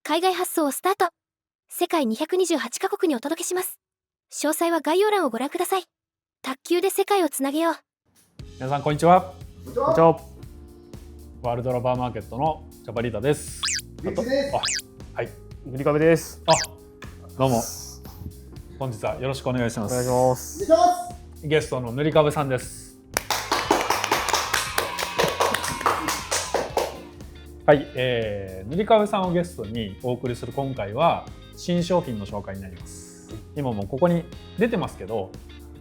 海外発送をスタート。世界228カ国にお届けします。詳細は概要欄をご覧ください。卓球で世界をつなげよう。皆さんこんにちは。こんにちは。ワールドラバーマーケットのジャパリーダです。リッチです。はい。塗り壁です。どうも。本日はよろしくお願いします。お願いします。ゲストの塗り壁さんです。はい、塗り壁さんをゲストにお送りする今回は新商品の紹介になります。今もここに出てますけど、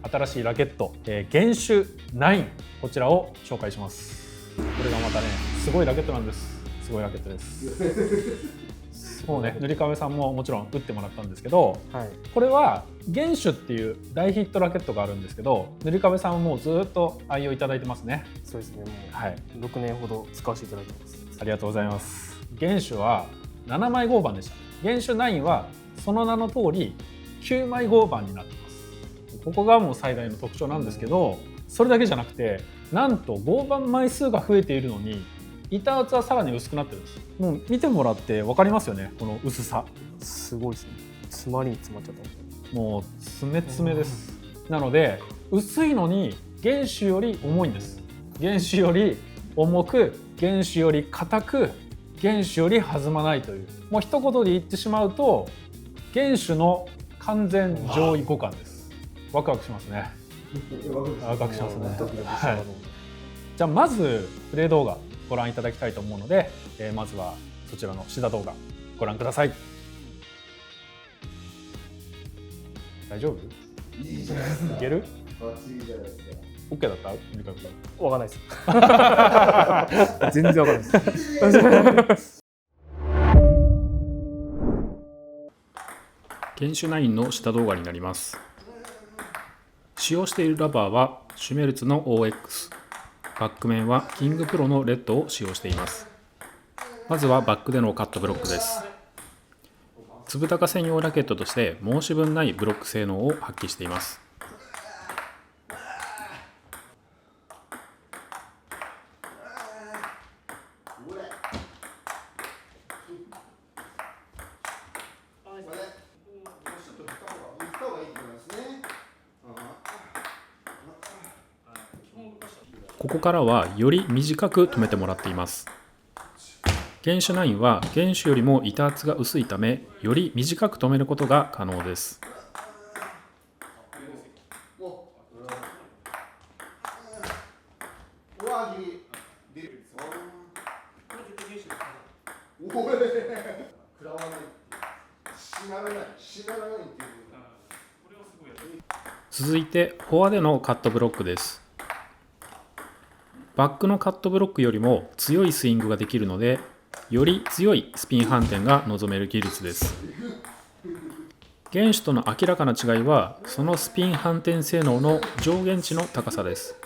新しいラケット、原種9、こちらを紹介します。これがまたね、すごいラケットなんです。すごいラケットです。もうね、塗り壁さんももちろん打ってもらったんですけど、はい、これは原種っていう大ヒットラケットがあるんですけど、塗り壁さんはもうずっと愛用いただいてますね。そうですね。もうはい、6年ほど使わせていただいてます。ありがとうございます。原種は7枚合板でした。原種9はその名の通り9枚合板になってます。ここがもう最大の特徴なんですけど、それだけじゃなくて、なんと合板枚数が増えているのに板厚はさらに薄くなってるんです。もう見てもらって分かりますよね、この薄さ。すごいですね。詰まりに詰まっちゃった。もう詰め詰めです。なので薄いのに原種より重いんです。原種より重く、原種より硬く、原種より弾まないという、もう一言で言ってしまうと原種の完全上位互換です。ワクワクしますね。ワクワクしますね。はい、じゃあまずプレイ動画ご覧いただきたいと思うので、まずはそちらのシダ動画ご覧ください。大丈夫？いいじゃないですか。いける？バッチリじゃないですか。OK だった？塗り壁さん。わかんないです。全然わかんないです。原種9の下動画になります。使用しているラバーはシュメルツの OX、バック面はキングプロのレッドを使用しています。まずはバックでのカットブロックです。粒高専用ラケットとして申し分ないブロック性能を発揮しています。ここからはより短く止めてもらっています。原種9は原種よりも板厚が薄いため、より短く止めることが可能です。続いてフォアでのカットブロックです。バックのカットブロックよりも強いスイングができるので、より強いスピン反転が望める技術です。原種との明らかな違いは、そのスピン反転性能の上限値の高さです。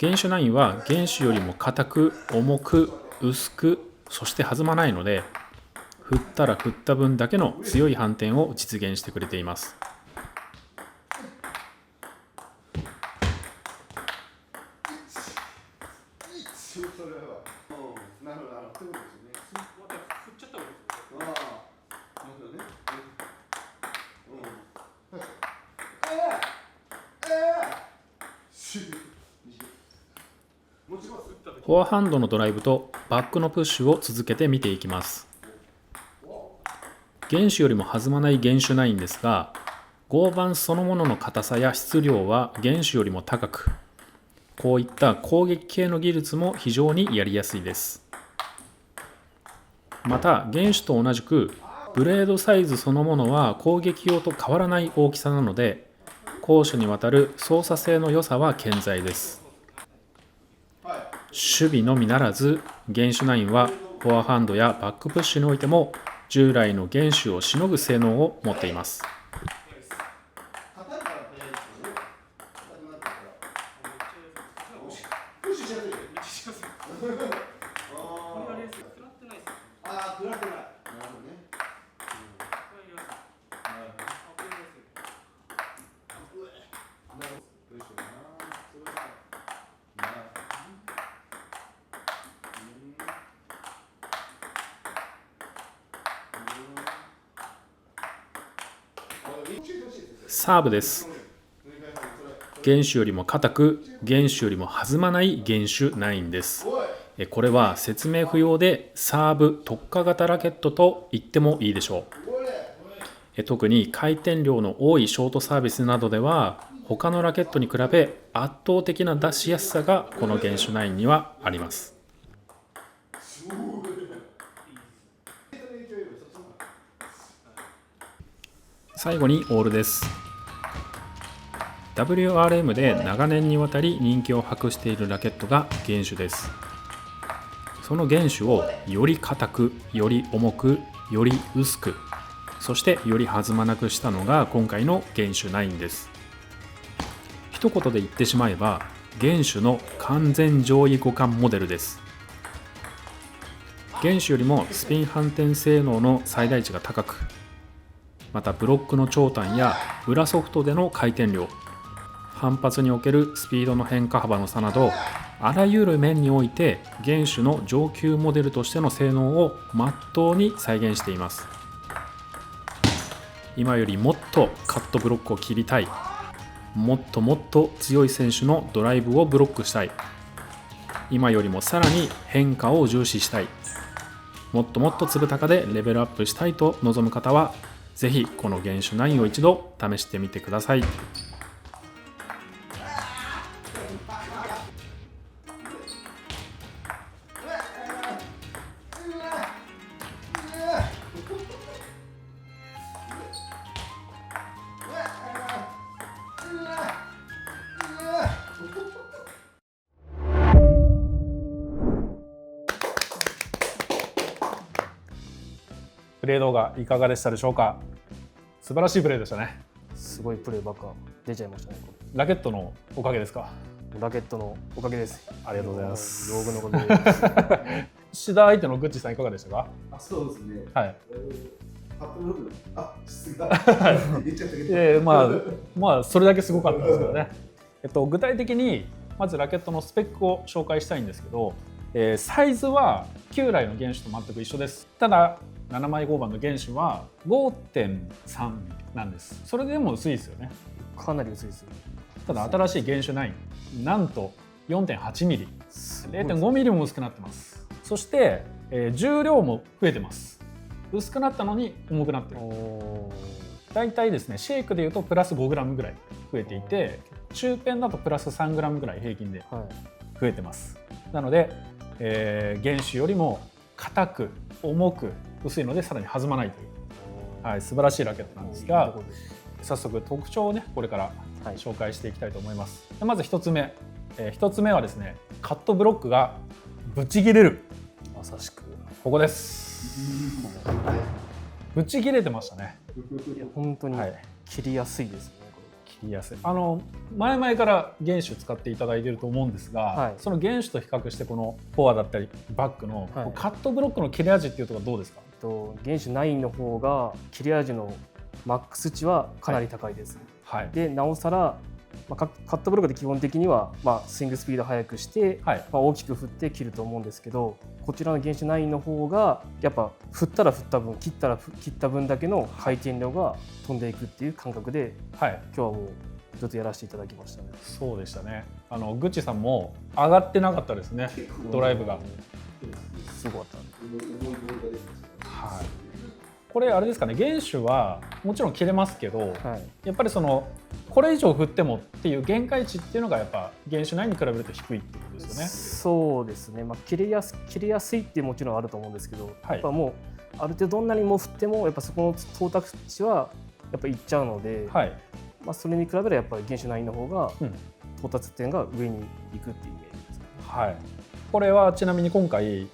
原種9は原種よりも硬く、重く、薄く、そして弾まないので、振ったら振った分だけの強い反転を実現してくれています。フォアハンドのドライブとバックのプッシュを続けて見ていきます。原種よりも弾まない原種9ですが、合板そのものの硬さや質量は原種よりも高く、こういった攻撃系の技術も非常にやりやすいです。また原種と同じくブレードサイズそのものは攻撃用と変わらない大きさなので、攻守にわたる操作性の良さは健在です。守備のみならず、原種9はフォアハンドやバックプッシュにおいても従来の原種をしのぐ性能を持っています。サーブです。原種よりも硬く、原種よりも弾まない原種9です。これは説明不要でサーブ特化型ラケットと言ってもいいでしょう。特に回転量の多いショートサービスなどでは他のラケットに比べ圧倒的な出しやすさがこの原種9にはあります。最後にオールです。WRM で長年にわたり人気を博しているラケットが原種です。その原種をより硬く、より重く、より薄く、そしてより弾まなくしたのが今回の原種9です。一言で言ってしまえば原種の完全上位互換モデルです。原種よりもスピン反転性能の最大値が高く、またブロックの長短や裏ソフトでの回転量、反発におけるスピードの変化幅の差など、あらゆる面において原種の上級モデルとしての性能を真っ当に再現しています。今よりもっとカットブロックを切りたい、もっともっと強い選手のドライブをブロックしたい、今よりもさらに変化を重視したい、もっともっと粒高でレベルアップしたいと望む方はぜひこの原種9を一度試してみてください。プレー動画いかがでしたでしょうか。素晴らしいプレーでしたね。すごいプレーばっか出ちゃいましたね。ラケットのおかげですか。ラケットのおかげです。ありがとうございます。道具のおかげです。志田相手のグッチさんいかがでしたか。そうですね。はい。カットブロック、質が言っちゃったけど。まあそれだけすごかったですけどね。具体的にまずラケットのスペックを紹介したいんですけど、サイズは旧来の原種と全く一緒です。ただ7枚合板の原種は 5.3 なんです。それでも薄いですよね。かなり薄いですよ。ただ新しい原種9、なんと 4.8 ミリ、0.5 ミリも薄くなってます。そして、重量も増えてます。薄くなったのに重くなってる。だいたいですね、シェイクでいうとプラス5グラムぐらい増えていて、中ペンだとプラス3グラムぐらい平均で増えてます。なので、原種よりも硬く重く薄いのでさらに弾まないという、はい、素晴らしいラケットなんですが、早速特徴をねこれから紹介していきたいと思います。まず1つ目、1つ目はですね、カットブロックがぶち切れる。まさしくここです。ぶち切れてましたね。いや本当に切りやすいですね。切りやすい。前々から原種使っていただいていると思うんですが、その原種と比較してこのフォアだったりバックのカットブロックの切れ味っていうところはどうですか。原種9の方が切れ味のマックス値はかなり高いです。でなおさら、カットブロックで基本的には、スイングスピード速くして、大きく振って切ると思うんですけど、こちらの原種9の方がやっぱ振ったら振った分、切ったら切った分だけの回転量が飛んでいくっていう感覚で、今日はもうずっとやらせていただきましたね。そうでしたね。グッチさんも上がってなかったですね、ドライブが。すごかった。これあれですかね、原種はもちろん切れますけど、やっぱりこれ以上振ってもっていう限界値っていうのがやっぱ原種9に比べると低いってことですよね。そうですね。切れやすいってもちろんあると思うんですけど、やっぱもうある程度どんなにも振ってもやっぱそこの到達値はやっぱいっちゃうので、それに比べればやっぱり原種9の方が到達点が上に行くっていうイメージですね。これはちなみに今回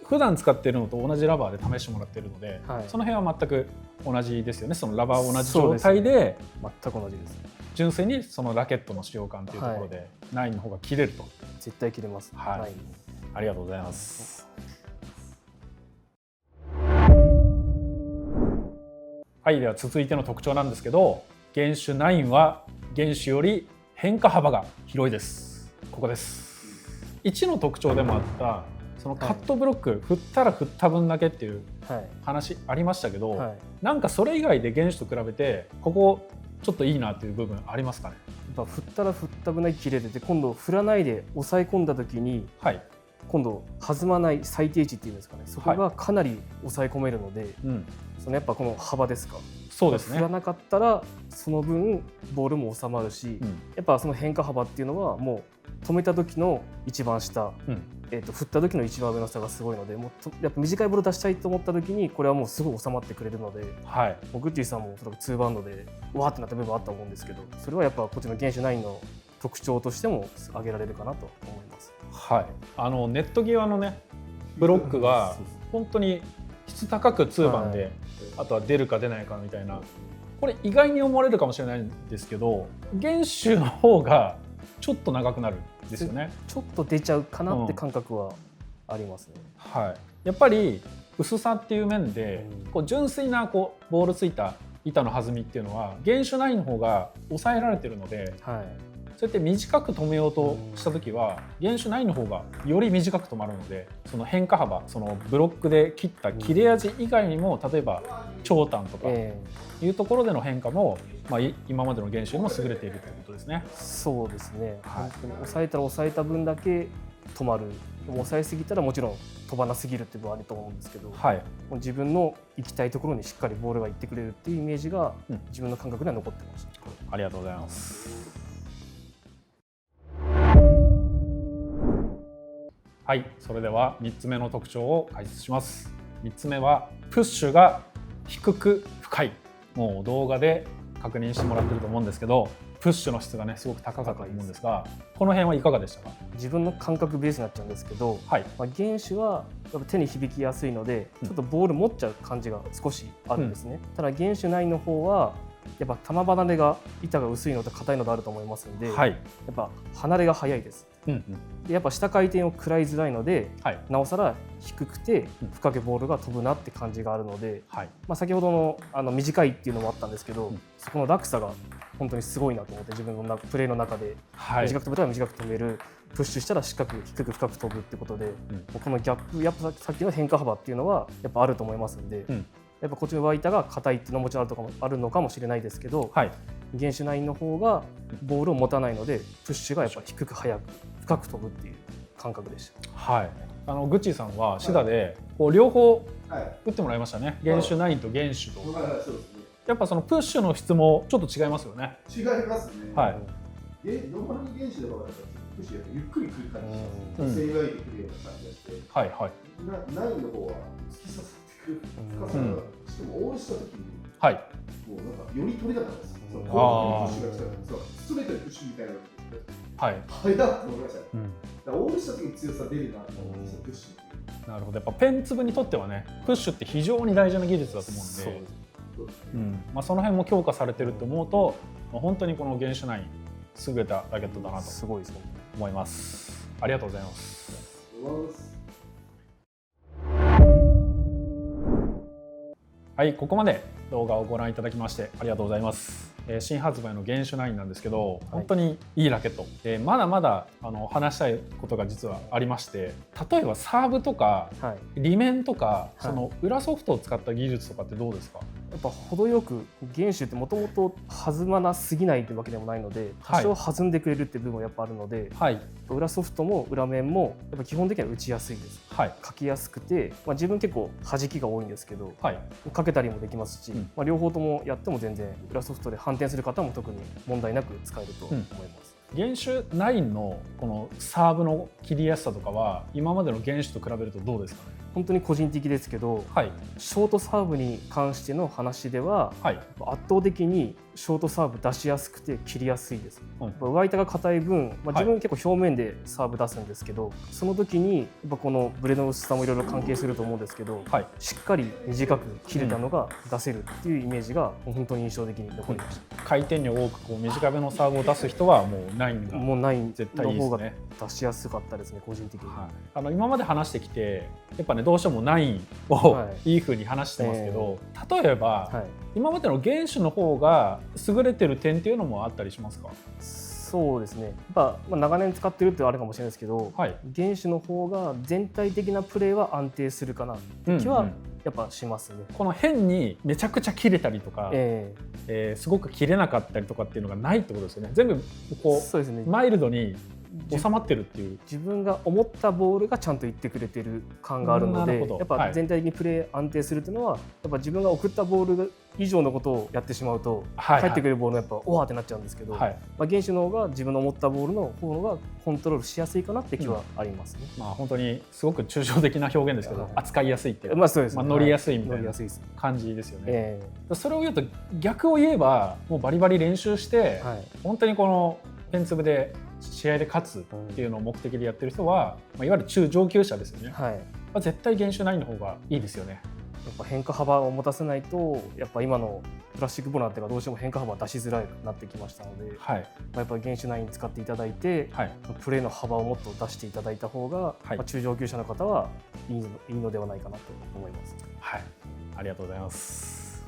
普段使っているのと同じラバーで試してもらっているので、その辺は全く同じですよね。そのラバー同じ状態で、全く同じです。純粋にそのラケットの使用感というところで、9の方が切れると。絶対切れます。ありがとうございます。はい、では続いての特徴なんですけど、原種9は原種より変化幅が広いです。ここです。1の特徴でもあったそのカットブロック、振ったら振った分だけっていう話ありましたけど、なんかそれ以外で原種と比べてここちょっといいなという部分ありますかね？やっぱ振ったら振った分だけ切れてて、今度振らないで抑え込んだ時に、はい、今度弾まない最低値っていうんですかね、そこがかなり抑え込めるので、そのやっぱこの幅ですか。そうですね。振らなかったらその分ボールも収まるし、やっぱその変化幅っていうのはもう止めた時の一番下、振った時の一番上の差がすごいので、もうやっぱ短いボール出したいと思った時にこれはもうすぐ収まってくれるので、はい、グッチーさんも2バウンドでわーってなった部分あったと思うんですけど、それはやっぱこっちの原種9の特徴としても挙げられるかなと思います。はい、ネット際のねブロックが本当に質高く2番で、あとは出るか出ないかみたいな、これ意外に思われるかもしれないんですけど、原種の方がちょっと長くなるんですよね。ちょっと出ちゃうかなって感覚はありますね。はい、やっぱり薄さっていう面で、こう純粋なこうボールついた板の弾みっていうのは原種9の方が抑えられてるので、そうやって短く止めようとした時は原種9の方がより短く止まるので、その変化幅、そのブロックで切った切れ味以外にも、例えば長短とかいうところでの変化も、今までの原種よりも優れているということですね。そうですね、本当に抑えたら抑えた分だけ止まる。でも抑えすぎたらもちろん飛ばなすぎるっていうのはあると思うんですけど、もう自分の行きたいところにしっかりボールが行ってくれるっていうイメージが自分の感覚では残ってました。ありがとうございます。はい、それでは3つ目の特徴を解説します。3つ目はプッシュが低く深い。もう動画で確認してもらってると思うんですけど、プッシュの質がねすごく高かったと思うんですが、この辺はいかがでしたか？自分の感覚ベースになっちゃうんですけど、原種はやっぱ手に響きやすいので、ちょっとボール持っちゃう感じが少しあるんですね。ただ原種9の方はやっぱ球離れが板が薄いのと硬いのがあると思いますので、やっぱ離れが早いです。でやっぱ下回転を食らいづらいので、なおさら低くて深くボールが飛ぶなって感じがあるので、先ほどの短いっていうのもあったんですけど、そこの落差が本当にすごいなと思って、自分のプレーの中で短く飛べたら短く飛べる、プッシュしたら低く深く飛ぶってことで、このギャップ、やっぱさっきの変化幅っていうのはやっぱあると思いますんで、やっぱこっちの上板が硬いっていうのももちろんあるのかもしれないですけど、原種9の方がボールを持たないので、プッシュがやっぱ低く速く深く飛ぶっていう感覚でした。グッチーさんはシダでこう両方打ってもらいましたね。原種9と原種と。やっぱそのプッシュの質もちょっと違いますよね。違いますね。ノーマルに原種の方がプッシュゆっくりくる感じがして、せいがいてくるような感じがして、9の方は突き刺さってくる深さが、しかもオールした時にもうなんかより取りたかったです。プッシュが来たらストレートでプッシュみたいなの速っと思いましたね。オールした時に強さ出るなと思うんですよ、プッシュ。なるほど。やっぱペン粒にとってはね、プッシュって非常に大事な技術だと思うんで、その辺も強化されてると思うと、本当にこの原種9優れたラケットだなと思います。ありがとうございます。はい、ここまで動画をご覧いただきましてありがとうございます。新発売の原種9なんですけど、本当にいいラケットで、まだまだ話したいことが実はありまして、例えばサーブとか、裏面とか、その裏ソフトを使った技術とかってどうですか？やっぱ程よく原種ってもともと弾まなすぎないというわけでもないので、多少弾んでくれるっていう部分もやっぱあるので、裏ソフトも裏面もやっぱ基本的には打ちやすいです。かきやすくて、自分結構弾きが多いんですけど、かけたりもできますし、両方ともやっても全然裏ソフトで反転する方も特に問題なく使えると思います。原種9のこのサーブの切りやすさとかは今までの原種と比べるとどうですかね？本当に個人的ですけど、ショートサーブに関しての話では、圧倒的にショートサーブ出しやすくて切りやすいです。上板が硬い分、自分結構表面でサーブ出すんですけど、その時にやっぱこのブレの薄さもいろいろ関係すると思うんですけど、しっかり短く切れたのが出せるっていうイメージが本当に印象的に残りました。回転量多くこう短めのサーブを出す人はもう9がもう9絶対いいですね。の方が出しやすかったですね、個人的に。今まで話してきてやっぱねどうしても9をいい風に話してますけど、例えば、今までの原種の方が優れてる点っていうのもあったりしますか？そうですね。やっぱ、長年使ってるってあるかもしれないですけど、はい、原種の方が全体的なプレーは安定するかなって気はやっぱしますね。この変にめちゃくちゃ切れたりとか、すごく切れなかったりとかっていうのがないってことですよね。全部こう、そうですね、マイルドに収まってるっていう。自分が思ったボールがちゃんといってくれてる感があるので、やっぱ全体的にプレー安定するっていうのは、やっぱ自分が送ったボール以上のことをやってしまうと、返ってくるボールがやっぱおわってなっちゃうんですけど、原種の方が自分の思ったボールの方がコントロールしやすいかなって気はありますね。本当にすごく抽象的な表現ですけど、扱いやすいっていう、そうですね、乗りやすいみたいな感じですよね。それを言うと逆を言えば、もうバリバリ練習して、本当にこのペンツブで試合で勝つっていうのを目的でやってる人は、いわゆる中上級者ですよね。絶対原種9の方がいいですよね。やっぱ変化幅を持たせないと、やっぱ今のプラスチックボールなんていうのはどうしても変化幅を出しづらくなってきましたので、やっぱり原種9使っていただいて、プレーの幅をもっと出していただいた方が、中上級者の方はいいのではないかなと思います。はい、ありがとうございます。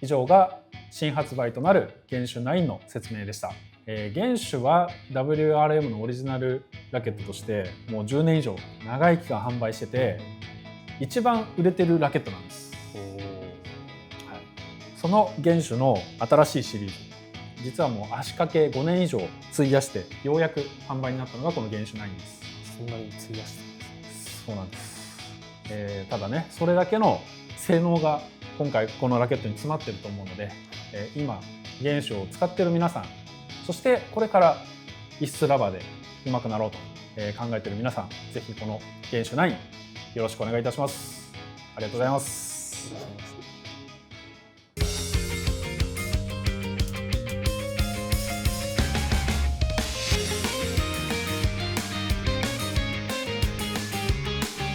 以上が新発売となる原種9の説明でした。原種は WRM のオリジナルラケットとしてもう10年以上長い期間販売してて、一番売れてるラケットなんです。その原種の新しいシリーズ、実はもう足掛け5年以上費やしてようやく販売になったのがこの原種9です。そんなに費やしてるんですか？そうなんです。ただね、それだけの性能が今回このラケットに詰まってると思うので、今原種を使っている皆さん、そしてこれから異質ラバーで上手くなろうと考えている皆さん、ぜひこの原種9よろしくお願いいたします。ありがとうございます。